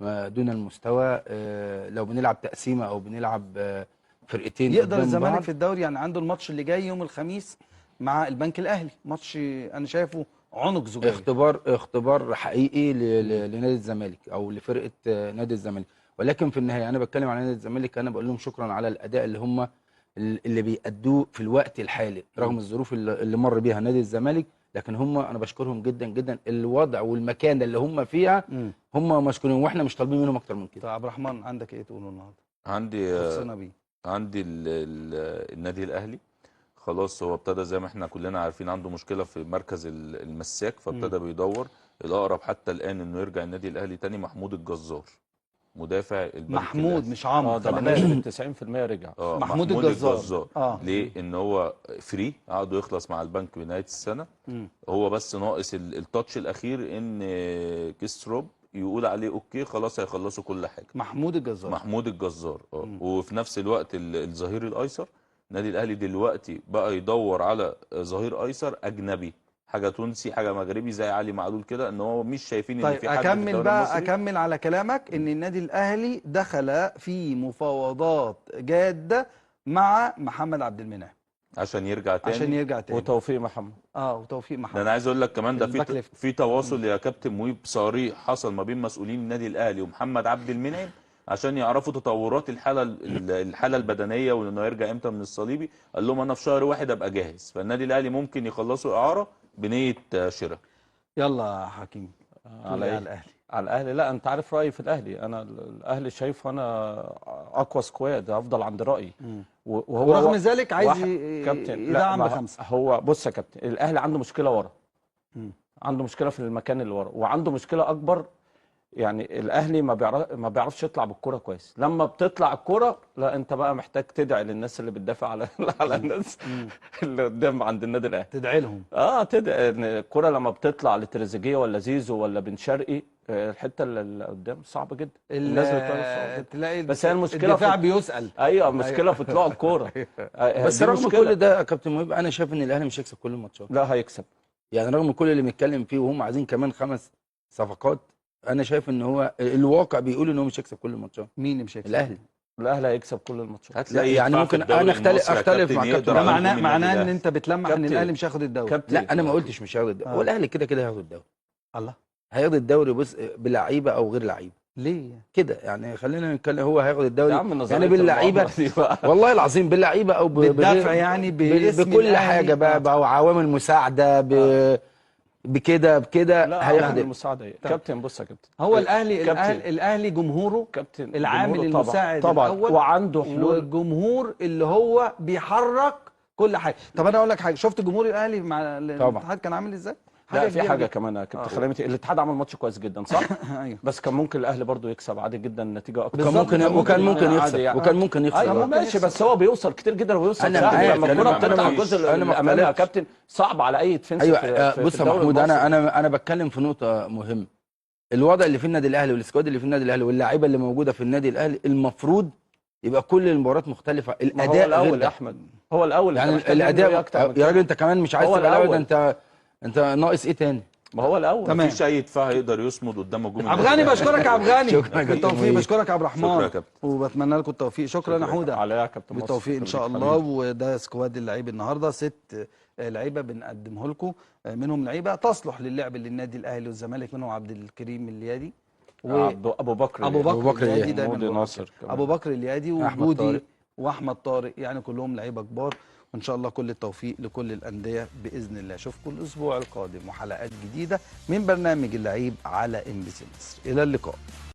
دون المستوى. لو بنلعب تقسيمه او بنلعب فرقتين يقدر قدام الزمالك بعض. في الدوري يعني عنده الماتش اللي جاي يوم الخميس مع البنك الاهلي، ماتش انا شايفه عنق زجاجي. اختبار حقيقي لنادي الزمالك او لفرقه نادي الزمالك. ولكن في النهايه انا بتكلم على نادي الزمالك، انا بقول لهم شكرا على الاداء اللي بيأدوه في الوقت الحالي رغم الظروف اللي مر بيها نادي الزمالك. لكن انا بشكرهم جدا جدا، الوضع والمكان اللي هم فيها هم مشكورين، واحنا مش طالبين منهم اكتر من كده. طيب عبد الرحمن عندك ايه تقوله النهارده؟ عندي النادي الاهلي خلاص، هو ابتدى زي ما احنا كلنا عارفين عنده مشكله في مركز المساك، فابتدى بيدور. الاقرب حتى الان انه يرجع النادي الاهلي تاني محمود الجزار، مدافع البنك محمود الأهلي. مش عمرو، ده خلي بالك. 90% رجع. محمود الجزار. ليه؟ ان هو فري، عقده يخلص مع البنك بنهايه السنه. هو بس ناقص التاتش الاخير ان كيستروب يقول عليه اوكي خلاص هيخلصوا كل حاجه. محمود الجزار. وفي نفس الوقت الظهير الايسر، النادي الاهلي دلوقتي بقى يدور على ظهير ايسر اجنبي، حاجه تونسي حاجه مغربي زي علي معلول كده، ان هو مش شايفين ان في حد في الدوري المصري. اكمل على كلامك ان النادي الاهلي دخل في مفاوضات جاده مع محمد عبد المنعم عشان يرجع تاني. وتوفيق محمد. وتوفيق محمد. ده انا عايز اقول لك كمان ده في تواصل يا كابتن مهيب صريح حصل ما بين مسؤولين النادي الاهلي ومحمد عبد المنعم عشان يعرفوا تطورات الحاله البدنيه وانه يرجع امتى من الصليبي. قال لهم انا في شهر 1 ابقى جاهز، فالنادي الاهلي ممكن يخلصوا اعاره بنيه شراء. يلا يا حكيم على الاهلي. على الاهلي، لا انت عارف رايي في الاهلي، انا الاهلي شايفه انا اقوى سكواد، افضل عند رايي. وهو رغم ذلك عايز يدعم بخمسه. هو بص يا كابتن، الاهلي عنده مشكله ورا، عنده مشكله في المكان اللي ورا، وعنده مشكله اكبر. يعني الاهلي ما بيعرفش يطلع بالكرة كويس. لما بتطلع الكرة لا انت بقى محتاج تدعي للناس اللي بتدافع على الناس اللي قدام عند النادي الاهلي، تدعي لهم. تدعي ان الكرة لما بتطلع لتريزيجيه ولا زيزو ولا بن شرقي، الحته اللي قدام صعبه جدا. الناس بتطلع تلاقي بس هي المشكله الدفاع بيسأل. ايوه المشكله في طلوع الكوره. بس رغم كل ده يا كابتن مهيب انا شايف ان الاهلي مش هيكسب كل الماتشات. لا هيكسب، يعني رغم كل اللي بنتكلم فيه وهم عايزين كمان 5 صفقات، انا شايف ان هو الواقع بيقول ان هو مش هيكسب كل الماتشات. مين اللي مش هيكسب؟ الاهلي هيكسب كل الماتشات. يعني ممكن انا اختلف مع كابتن. ده معناه ان انت بتلمح ان الاهلي مش هياخد الدوري. لا انا ما قلتش مش هياخد الدوري. هو الاهلي كده هياخد الدوري. الله هياخد الدوري بص بلعيبه او غير لعيبه. ليه كده؟ يعني خلينا نتكلم هو هياخد الدوري يعني باللعيبه والله العظيم باللعيبه او بالدفع يعني بكل حاجه بقى او عوامل مساعده بكده هياخد المساعده. كابتن بص يا كابتن، هو الاهلي جمهوره كابتن العامل المساعد طبعا الاول، وعنده حلول، والجمهور اللي هو بيحرك كل حاجه. طب انا اقول لك حاجه، شفت جمهور الاهلي مع الاتحاد كان عامل ازاي؟ لا في حاجه كمان يا كابتن خلينا الاتحاد عمل ماتش كويس جدا صح؟ ايوه بس كان ممكن الاهلي برضو يكسب عادي جدا، النتيجه اكتر. وكان ممكن يكسب يعني. وكان ممكن يكسب. ايوه ماشي، بس هو بيوصل كتير جدا وبيوصل لما الكوره بتقطع الجزء الامامي يا كابتن صعب على اي ديفنس. ايوه بص يا محمود، انا بتكلم في نقطه مهمه. الوضع اللي في النادي الاهلي والسكواد اللي في النادي الاهلي واللاعيبه اللي موجوده في النادي الاهلي المفروض يبقى كل المباريات مختلفه. الاداء هو الاول يا احمد، هو الاول يعني الاداء يا راجل انت كمان مش عايز تبقى الاول، ده انت ناقص ايه تاني؟ ما هو الاول مفيش اي دفاع يقدر يصمد قدام هجوم عبد الغني. بشكرك يا عبد الغني، شكرا بالتوفيق. بشكرك يا عبد الرحمن، شكرا يا كابتن، وبتمنى لكم التوفيق. شكرا يا حوده، عليا يا كابتن، بالتوفيق ان شاء الله. وده سكواد اللعيب النهارده 6 لعيبه بنقدمه لكم، منهم لعيبه تصلح للعب للنادي الاهلي والزمالك، منهم عبد الكريم اليادي ابو بكر اليادي دايما ناصر، ابو بكر اليادي وجودي واحمد طارق، يعني كلهم لعيبه كبار. وان شاء الله كل التوفيق لكل الانديه باذن الله. اشوفكم الاسبوع القادم وحلقات جديده من برنامج اللعيب على ام بي سي مصر. الى اللقاء.